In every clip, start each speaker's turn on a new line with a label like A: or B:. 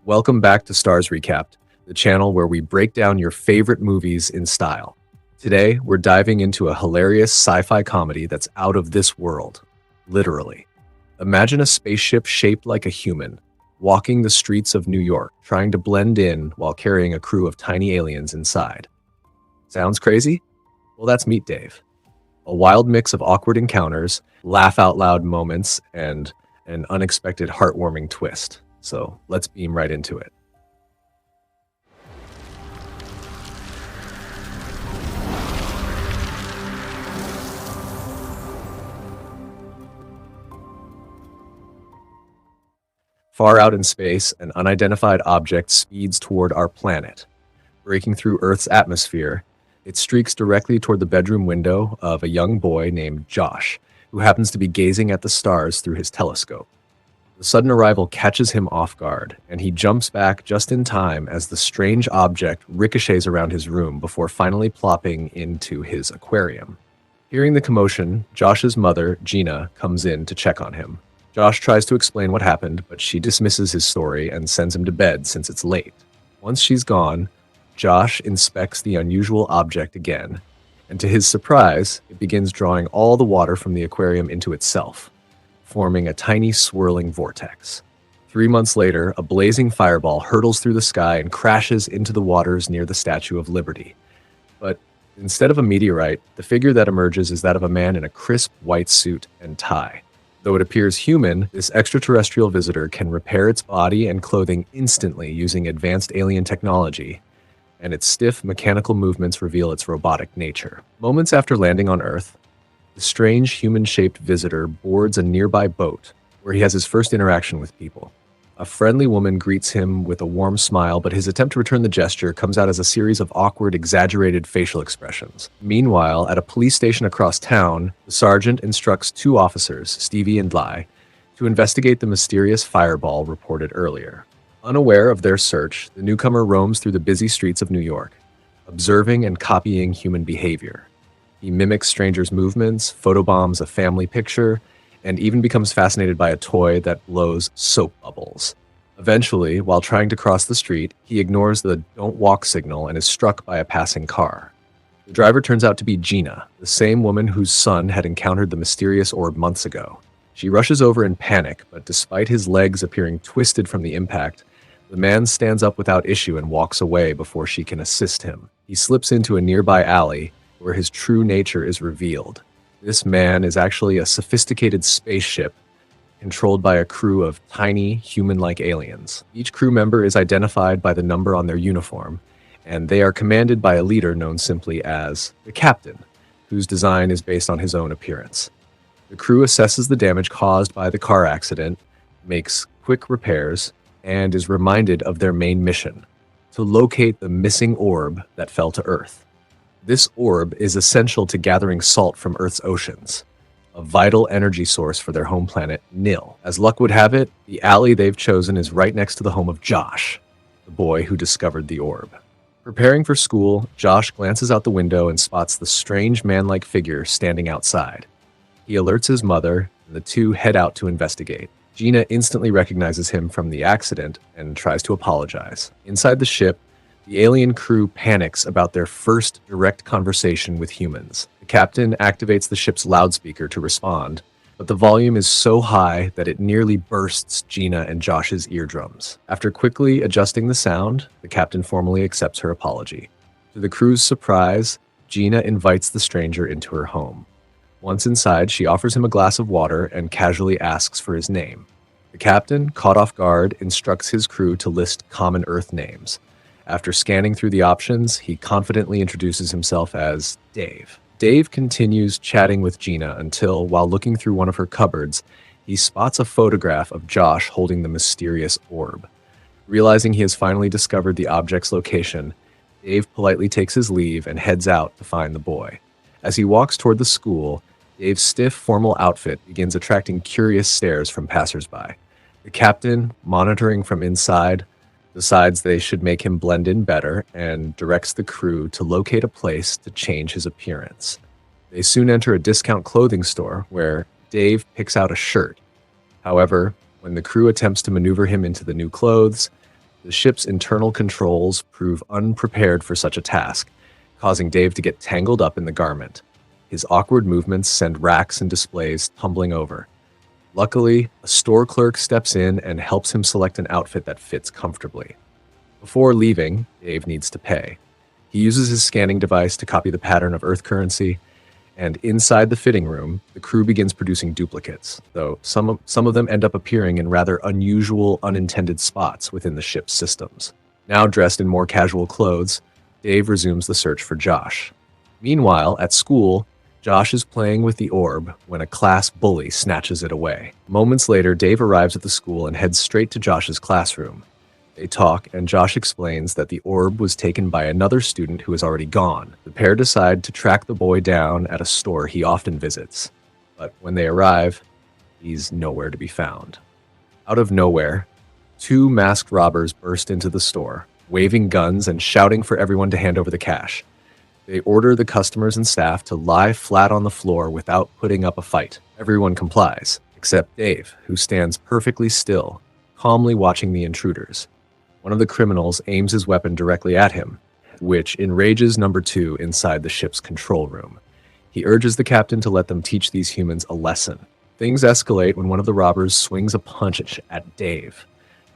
A: Welcome back to Starz Recapped, the channel where we break down your favorite movies in style. Today, we're diving into a hilarious sci-fi comedy that's out of this world. Literally. Imagine a spaceship shaped like a human, walking the streets of New York, trying to blend in while carrying a crew of tiny aliens inside. Sounds crazy? Well, that's Meet Dave. A wild mix of awkward encounters, laugh-out-loud moments, and an unexpected heartwarming twist. So let's beam right into it. Far out in space, an unidentified object speeds toward our planet. Breaking through Earth's atmosphere, it streaks directly toward the bedroom window of a young boy named Josh, who happens to be gazing at the stars through his telescope. The sudden arrival catches him off guard, and he jumps back just in time as the strange object ricochets around his room before finally plopping into his aquarium. Hearing the commotion, Josh's mother, Gina, comes in to check on him. Josh tries to explain what happened, but she dismisses his story and sends him to bed since it's late. Once she's gone, Josh inspects the unusual object again, and to his surprise, it begins drawing all the water from the aquarium into itself, forming a tiny swirling vortex. 3 months later, a blazing fireball hurtles through the sky and crashes into the waters near the Statue of Liberty. But instead of a meteorite, the figure that emerges is that of a man in a crisp white suit and tie. Though it appears human, this extraterrestrial visitor can repair its body and clothing instantly using advanced alien technology, and its stiff mechanical movements reveal its robotic nature. Moments after landing on Earth, the strange human-shaped visitor boards a nearby boat, where he has his first interaction with people. A friendly woman greets him with a warm smile, but his attempt to return the gesture comes out as a series of awkward, exaggerated facial expressions. Meanwhile, at a police station across town, the sergeant instructs 2 officers, Stevie and Lai, to investigate the mysterious fireball reported earlier. Unaware of their search, the newcomer roams through the busy streets of New York, observing and copying human behavior. He mimics strangers' movements, photobombs a family picture, and even becomes fascinated by a toy that blows soap bubbles. Eventually, while trying to cross the street, he ignores the "don't walk" signal and is struck by a passing car. The driver turns out to be Gina, the same woman whose son had encountered the mysterious orb months ago. She rushes over in panic, but despite his legs appearing twisted from the impact, the man stands up without issue and walks away before she can assist him. He slips into a nearby alley, where his true nature is revealed. This man is actually a sophisticated spaceship controlled by a crew of tiny, human-like aliens. Each crew member is identified by the number on their uniform, and they are commanded by a leader known simply as the Captain, whose design is based on his own appearance. The crew assesses the damage caused by the car accident, makes quick repairs, and is reminded of their main mission: to locate the missing orb that fell to Earth. This orb is essential to gathering salt from Earth's oceans, a vital energy source for their home planet, Nil. As luck would have it, the alley they've chosen is right next to the home of Josh, the boy who discovered the orb. Preparing for school, Josh glances out the window and spots the strange man-like figure standing outside. He alerts his mother, and the two head out to investigate. Gina instantly recognizes him from the accident and tries to apologize. Inside the ship, the alien crew panics about their first direct conversation with humans. The captain activates the ship's loudspeaker to respond, but the volume is so high that it nearly bursts Gina and Josh's eardrums. After quickly adjusting the sound, the captain formally accepts her apology. To the crew's surprise, Gina invites the stranger into her home. Once inside, she offers him a glass of water and casually asks for his name. The captain, caught off guard, instructs his crew to list common Earth names. After scanning through the options, he confidently introduces himself as Dave. Dave continues chatting with Gina until, while looking through one of her cupboards, he spots a photograph of Josh holding the mysterious orb. Realizing he has finally discovered the object's location, Dave politely takes his leave and heads out to find the boy. As he walks toward the school, Dave's stiff, formal outfit begins attracting curious stares from passersby. The captain, monitoring from inside, decides they should make him blend in better and directs the crew to locate a place to change his appearance. They soon enter a discount clothing store where Dave picks out a shirt. However, when the crew attempts to maneuver him into the new clothes, The ship's internal controls prove unprepared for such a task, causing Dave to get tangled up in the garment. His awkward movements send racks and displays tumbling over. Luckily, a store clerk steps in and helps him select an outfit that fits comfortably. Before leaving, Dave needs to pay. He uses his scanning device to copy the pattern of Earth currency, and inside the fitting room, the crew begins producing duplicates, though some of them end up appearing in rather unusual, unintended spots within the ship's systems. Now dressed in more casual clothes, Dave resumes the search for Josh. Meanwhile, at school, Josh is playing with the orb when a class bully snatches it away. Moments later, Dave arrives at the school and heads straight to Josh's classroom. They talk, and Josh explains that the orb was taken by another student who is already gone. The pair decide to track the boy down at a store he often visits. But when they arrive, he's nowhere to be found. Out of nowhere, two masked robbers burst into the store, waving guns and shouting for everyone to hand over the cash. They order the customers and staff to lie flat on the floor without putting up a fight. Everyone complies, except Dave, who stands perfectly still, calmly watching the intruders. One of the criminals aims his weapon directly at him, which enrages number 2 inside the ship's control room. He urges the captain to let them teach these humans a lesson. Things escalate when one of the robbers swings a punch at Dave.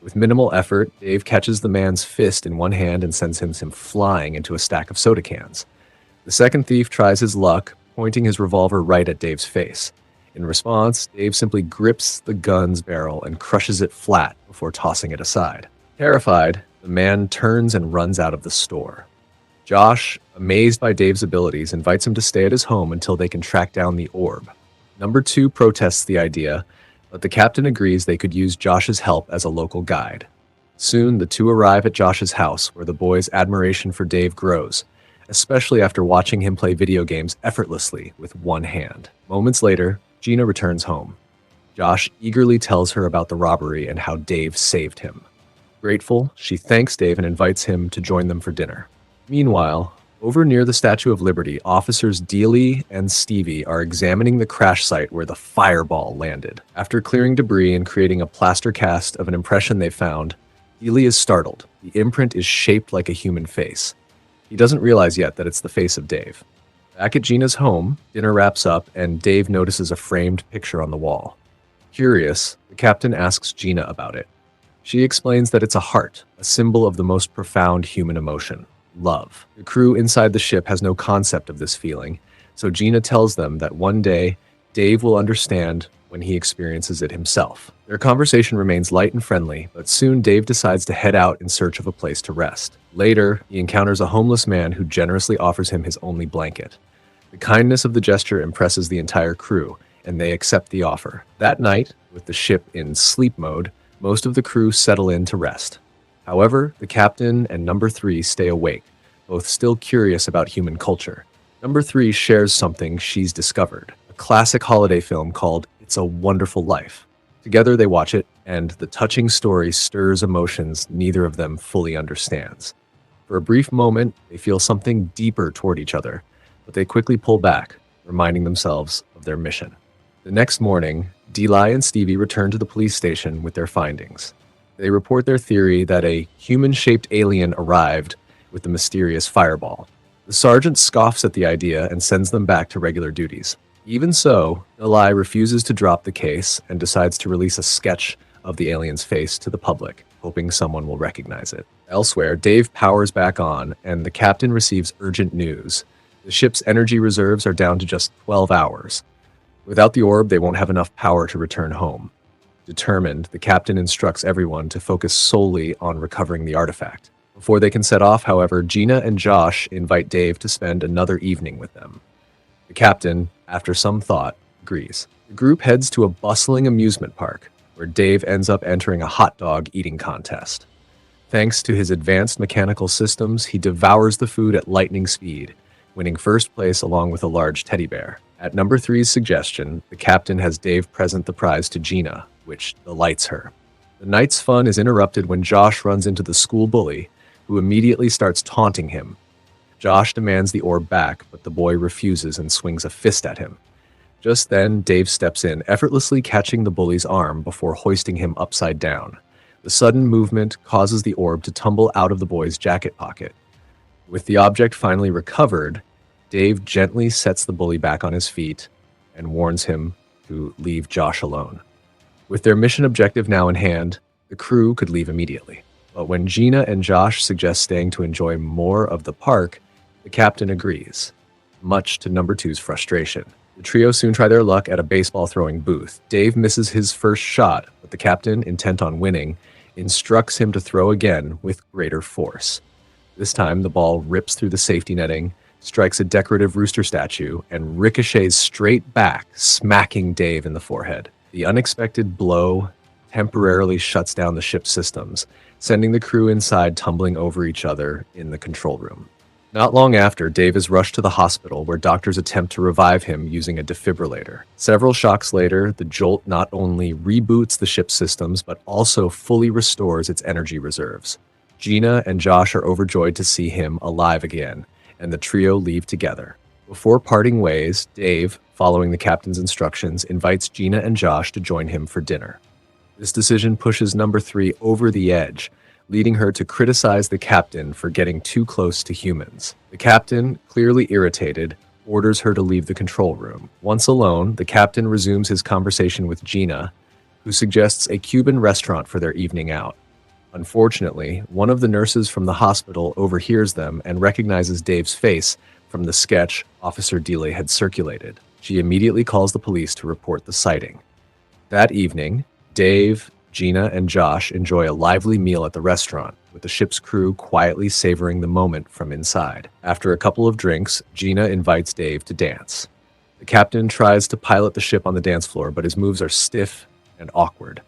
A: With minimal effort, Dave catches the man's fist in one hand and sends him flying into a stack of soda cans. The second thief tries his luck, pointing his revolver right at Dave's face. In response, Dave simply grips the gun's barrel and crushes it flat before tossing it aside. Terrified, the man turns and runs out of the store. Josh, amazed by Dave's abilities, invites him to stay at his home until they can track down the orb. Number 2 protests the idea, but the captain agrees they could use Josh's help as a local guide. Soon, the two arrive at Josh's house, where the boy's admiration for Dave grows, especially after watching him play video games effortlessly with one hand. Moments later, Gina returns home. Josh eagerly tells her about the robbery and how Dave saved him. Grateful, she thanks Dave and invites him to join them for dinner. Meanwhile, over near the Statue of Liberty, officers Dealey and Stevie are examining the crash site where the fireball landed. After clearing debris and creating a plaster cast of an impression they found, Dealey is startled. The imprint is shaped like a human face. He doesn't realize yet that it's the face of Dave. Back at Gina's home, dinner wraps up and Dave notices a framed picture on the wall. Curious, the captain asks Gina about it. She explains that it's a heart, a symbol of the most profound human emotion, love. The crew inside the ship has no concept of this feeling, so Gina tells them that one day, Dave will understand when he experiences it himself. Their conversation remains light and friendly, but soon Dave decides to head out in search of a place to rest. Later, he encounters a homeless man who generously offers him his only blanket. The kindness of the gesture impresses the entire crew, and they accept the offer. That night, with the ship in sleep mode, most of the crew settle in to rest. However, the captain and number 3 stay awake, both still curious about human culture. Number 3 shares something she's discovered, a classic holiday film called It's a Wonderful Life. Together they watch it, and the touching story stirs emotions neither of them fully understands. For a brief moment, they feel something deeper toward each other, but they quickly pull back, reminding themselves of their mission. The next morning, Dealey and Stevie return to the police station with their findings. They report their theory that a human-shaped alien arrived with the mysterious fireball. The sergeant scoffs at the idea and sends them back to regular duties. Even so, Dealey refuses to drop the case and decides to release a sketch of the alien's face to the public, hoping someone will recognize it. Elsewhere, Dave powers back on, and the captain receives urgent news. The ship's energy reserves are down to just 12 hours. Without the orb, they won't have enough power to return home. Determined, the captain instructs everyone to focus solely on recovering the artifact. Before they can set off, however, Gina and Josh invite Dave to spend another evening with them. The captain, after some thought, agrees. The group heads to a bustling amusement park, where Dave ends up entering a hot dog eating contest. Thanks to his advanced mechanical systems, he devours the food at lightning speed, winning first place along with a large teddy bear. At number 3's suggestion, the captain has Dave present the prize to Gina, which delights her. The night's fun is interrupted when Josh runs into the school bully, who immediately starts taunting him. Josh demands the orb back, but the boy refuses and swings a fist at him. Just then, Dave steps in, effortlessly catching the bully's arm before hoisting him upside down. The The sudden movement causes the orb to tumble out of the boy's jacket pocket. With the object finally recovered, Dave gently sets the bully back on his feet and warns him to leave Josh alone. With their mission objective now in hand, the crew could leave immediately. But when Gina and Josh suggest staying to enjoy more of the park, the captain agrees, much to number two's frustration. The trio soon try their luck at a baseball throwing booth. Dave misses his first shot, but the captain, intent on winning, instructs him to throw again with greater force. This time, the ball rips through the safety netting, strikes a decorative rooster statue, and ricochets straight back, smacking Dave in the forehead. The unexpected blow temporarily shuts down the ship's systems, sending the crew inside tumbling over each other in the control room. Not long after, Dave is rushed to the hospital where doctors attempt to revive him using a defibrillator. Several shocks later, the jolt not only reboots the ship's systems, but also fully restores its energy reserves. Gina and Josh are overjoyed to see him alive again, and the trio leave together. Before parting ways, Dave, following the captain's instructions, invites Gina and Josh to join him for dinner. This decision pushes number 3 over the edge, leading her to criticize the captain for getting too close to humans. The captain, clearly irritated, orders her to leave the control room. Once alone, the captain resumes his conversation with Gina, who suggests a Cuban restaurant for their evening out. Unfortunately, one of the nurses from the hospital overhears them and recognizes Dave's face from the sketch Officer Dile had circulated. She immediately calls the police to report the sighting. That evening, Dave, Gina, and Josh enjoy a lively meal at the restaurant, with the ship's crew quietly savoring the moment from inside. After a couple of drinks, Gina invites Dave to dance. The captain tries to pilot the ship on the dance floor, but his moves are stiff and awkward.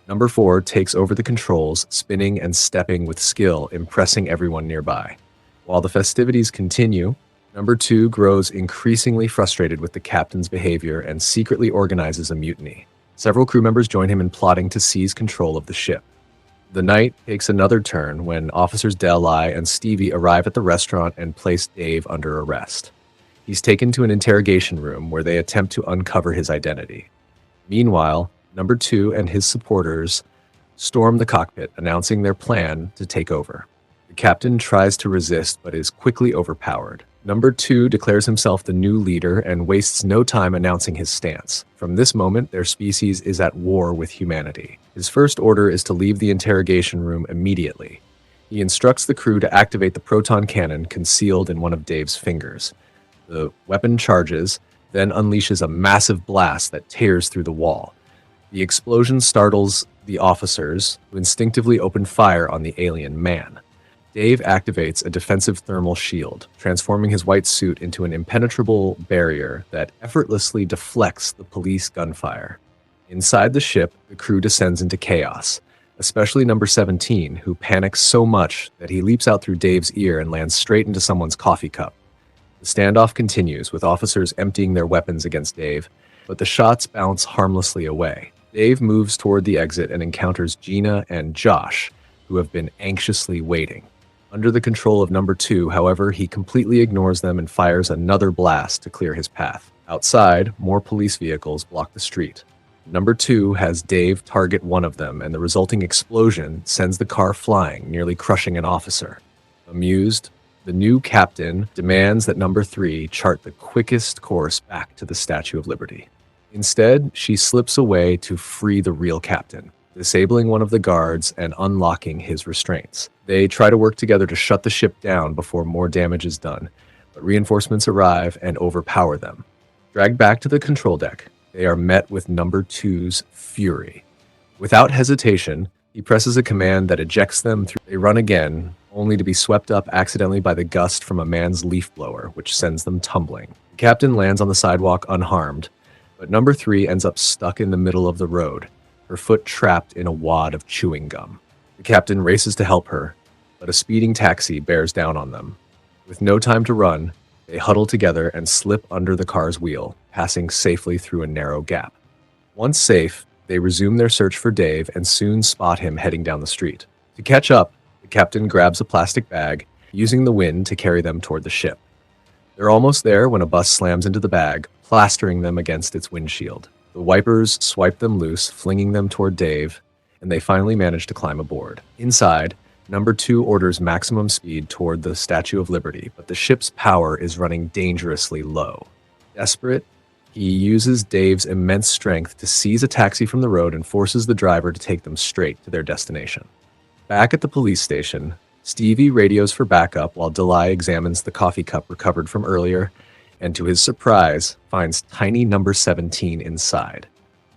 A: Number 4 takes over the controls, spinning and stepping with skill, impressing everyone nearby. While the festivities continue, number 2 grows increasingly frustrated with the captain's behavior and secretly organizes a mutiny. Several crew members join him in plotting to seize control of the ship. The night takes another turn when Officers Delhi and Stevie arrive at the restaurant and place Dave under arrest. He's taken to an interrogation room where they attempt to uncover his identity. Meanwhile, number 2 and his supporters storm the cockpit, announcing their plan to take over. The captain tries to resist but is quickly overpowered. Number 2 declares himself the new leader and wastes no time announcing his stance. From this moment, their species is at war with humanity. His first order is to leave the interrogation room immediately. He instructs the crew to activate the proton cannon concealed in one of Dave's fingers. The weapon charges, then unleashes a massive blast that tears through the wall. The explosion startles the officers, who instinctively open fire on the alien man. Dave activates a defensive thermal shield, transforming his white suit into an impenetrable barrier that effortlessly deflects the police gunfire. Inside the ship, the crew descends into chaos, especially number 17, who panics so much that he leaps out through Dave's ear and lands straight into someone's coffee cup. The standoff continues, with officers emptying their weapons against Dave, but the shots bounce harmlessly away. Dave moves toward the exit and encounters Gina and Josh, who have been anxiously waiting. Under the control of number 2, however, he completely ignores them and fires another blast to clear his path. Outside, more police vehicles block the street. Number 2 has Dave target one of them, and the resulting explosion sends the car flying, nearly crushing an officer. Amused, the new captain demands that number 3 chart the quickest course back to the Statue of Liberty. Instead, she slips away to free the real captain, disabling one of the guards and unlocking his restraints. They try to work together to shut the ship down before more damage is done, but reinforcements arrive and overpower them. Dragged back to the control deck, they are met with number 2's fury. Without hesitation, he presses a command that ejects them through. They run again, only to be swept up accidentally by the gust from a man's leaf blower, which sends them tumbling. The captain lands on the sidewalk unharmed, but number 3 ends up stuck in the middle of the road, her foot trapped in a wad of chewing gum. The captain races to help her, but a speeding taxi bears down on them. With no time to run, they huddle together and slip under the car's wheel, passing safely through a narrow gap. Once safe, they resume their search for Dave and soon spot him heading down the street. To catch up, the captain grabs a plastic bag, using the wind to carry them toward the ship. They're almost there when a bus slams into the bag, plastering them against its windshield. The wipers swipe them loose, flinging them toward Dave, and they finally manage to climb aboard. Inside, Number 2 orders maximum speed toward the Statue of Liberty, but the ship's power is running dangerously low. Desperate, he uses Dave's immense strength to seize a taxi from the road and forces the driver to take them straight to their destination. Back at the police station, Stevie radios for backup while Delay examines the coffee cup recovered from earlier, and to his surprise, finds tiny number 17 inside.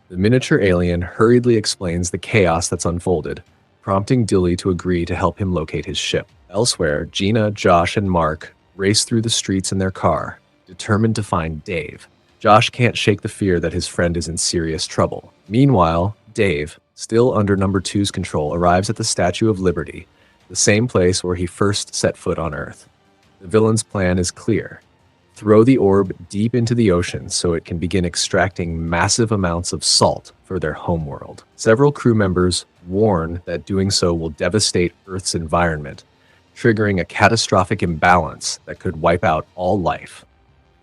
A: The miniature alien hurriedly explains the chaos that's unfolded, prompting Dilly to agree to help him locate his ship. Elsewhere, Gina, Josh, and Mark race through the streets in their car, determined to find Dave. Josh can't shake the fear that his friend is in serious trouble. Meanwhile, Dave, still under Number 2's control, arrives at the Statue of Liberty, the same place where he first set foot on Earth. The villain's plan is clear. Throw the orb deep into the ocean so it can begin extracting massive amounts of salt for their homeworld. Several crew members warn that doing so will devastate Earth's environment, triggering a catastrophic imbalance that could wipe out all life.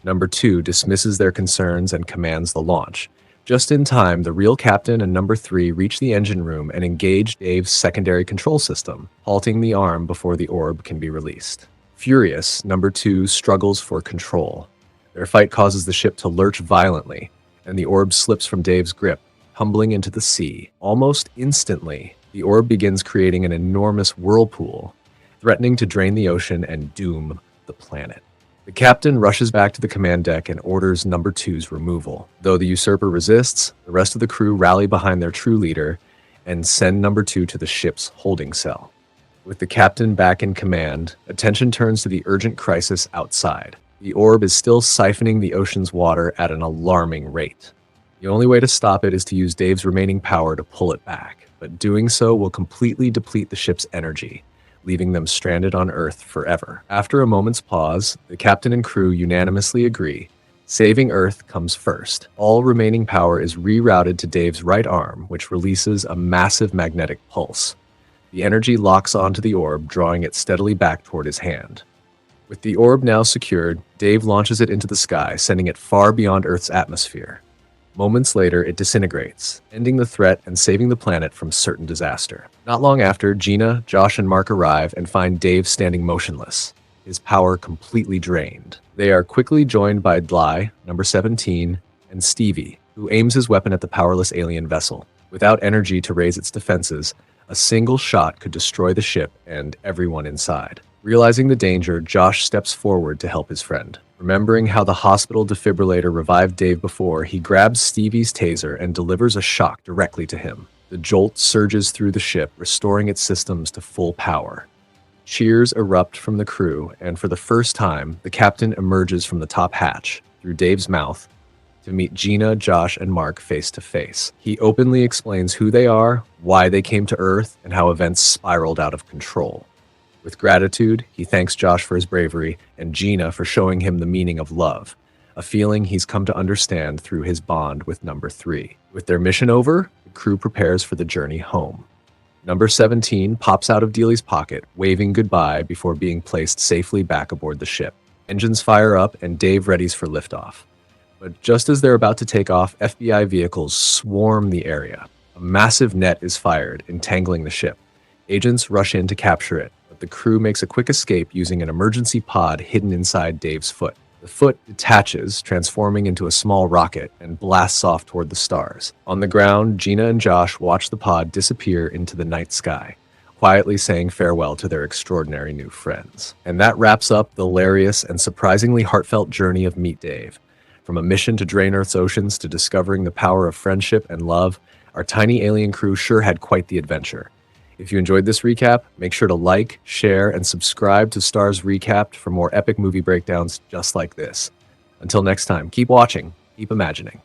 A: Number 2 dismisses their concerns and commands the launch. Just in time, the real captain and Number 3 reach the engine room and engage Dave's secondary control system, halting the arm before the orb can be released. Furious, Number 2 struggles for control. Their fight causes the ship to lurch violently, and the orb slips from Dave's grip, tumbling into the sea. Almost instantly, the orb begins creating an enormous whirlpool, threatening to drain the ocean and doom the planet. The captain rushes back to the command deck and orders Number 2's removal. Though the usurper resists, the rest of the crew rally behind their true leader and send Number 2 to the ship's holding cell. With the captain back in command, attention turns to the urgent crisis outside. The orb is still siphoning the ocean's water at an alarming rate. The only way to stop it is to use Dave's remaining power to pull it back, but doing so will completely deplete the ship's energy, leaving them stranded on Earth forever. After a moment's pause, the captain and crew unanimously agree. Saving Earth comes first. All remaining power is rerouted to Dave's right arm, which releases a massive magnetic pulse. The energy locks onto the orb, drawing it steadily back toward his hand. With the orb now secured, Dave launches it into the sky, sending it far beyond Earth's atmosphere. Moments later, it disintegrates, ending the threat and saving the planet from certain disaster. Not long after, Gina, Josh, and Mark arrive and find Dave standing motionless, his power completely drained. They are quickly joined by Dly, Number 17, and Stevie, who aims his weapon at the powerless alien vessel. Without energy to raise its defenses, a single shot could destroy the ship and everyone inside. Realizing the danger, Josh steps forward to help his friend. Remembering how the hospital defibrillator revived Dave before, he grabs Stevie's taser and delivers a shock directly to him. The jolt surges through the ship, restoring its systems to full power. Cheers erupt from the crew, and for the first time, the captain emerges from the top hatch, through Dave's mouth, to meet Gina, Josh, and Mark face to face. He openly explains who they are, why they came to Earth, and how events spiraled out of control. With gratitude, he thanks Josh for his bravery and Gina for showing him the meaning of love, a feeling he's come to understand through his bond with Number 3. With their mission over, the crew prepares for the journey home. Number 17 pops out of Dealey's pocket, waving goodbye before being placed safely back aboard the ship. Engines fire up and Dave readies for liftoff. But just as they're about to take off, FBI vehicles swarm the area. A massive net is fired, entangling the ship. Agents rush in to capture it, but the crew makes a quick escape using an emergency pod hidden inside Dave's foot. The foot detaches, transforming into a small rocket, and blasts off toward the stars. On the ground, Gina and Josh watch the pod disappear into the night sky, quietly saying farewell to their extraordinary new friends. And that wraps up the hilarious and surprisingly heartfelt journey of Meet Dave. From a mission to drain Earth's oceans to discovering the power of friendship and love, our tiny alien crew sure had quite the adventure. If you enjoyed this recap, make sure to like, share, and subscribe to Starz Recapped for more epic movie breakdowns just like this. Until next time, keep watching, keep imagining.